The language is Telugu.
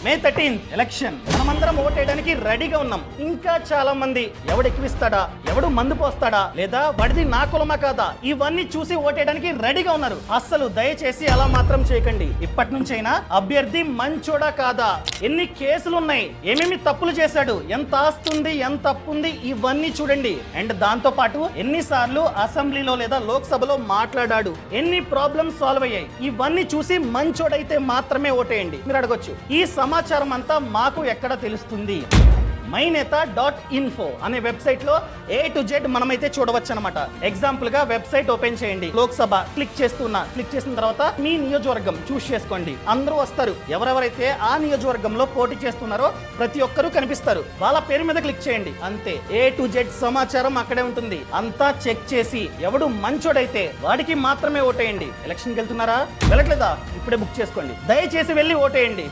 మే 13 ఎలక్షన్. మనమందరం ఓటేయడానికి రెడీగా ఉన్నాం. ఇంకా చాలా మంది ఎవడు ఎక్కువిస్తాడా, ఎవడు మందు పోస్తాడా, లేదా వాడిది నా కులమా కాదా, ఇవన్నీ చూసి ఓటేయడానికి రెడీగా ఉన్నారు. అస్సలు దయచేసి అలా మాత్రం చేయకండి. ఇప్పటి నుంచైనా అభ్యర్థి మంచోడా కాదా, ఎన్ని కేసులు ఉన్నాయి, ఏమేమి తప్పులు చేశాడు, ఎంత ఆస్తుంది, ఎంత అప్పు ఉంది, ఇవన్నీ చూడండి. అండ్ దాంతో పాటు ఎన్నిసార్లు అసెంబ్లీలో లేదా లోక్సభలో మాట్లాడాడు, ఎన్ని ప్రాబ్లమ్స్ సాల్వ్ అయ్యాయి, ఇవన్నీ చూసి మంచోడైతే మాత్రమే ఓటేయండి. మీరు అడగొచ్చు, ఈ సమాచారం అంతా మాకు ఎక్కడ తెలుస్తుంది? myNeta.info అనే వెబ్సైట్ లో A to Z మనమైతే చూడవచ్చు అనమాట. ఎగ్జాంపుల్ గా వెబ్సైట్ ఓపెన్ చేయండి. లోక్సభ క్లిక్ చేసిన తర్వాత మీ నియోజకవర్గం చూస్ చేసుకోండి. అందరూ వస్తారు. ఎవరెవరైతే ఆ నియోజకవర్గంలో పోటీ చేస్తున్నారో ప్రతి ఒక్కరూ కనిపిస్తారు. వాళ్ళ పేరు మీద క్లిక్ చేయండి. అంతే, A to Z సమాచారం అక్కడే ఉంటుంది. అంతా చెక్ చేసి ఎవడు మంచోడైతే వాడికి మాత్రమే ఓటేయండి. ఎలక్షన్కి వెళ్తున్నారా, వెళ్ళట్లేదా, ఇప్పుడే బుక్ చేసుకోండి. దయచేసి వెళ్ళి ఓటేయండి.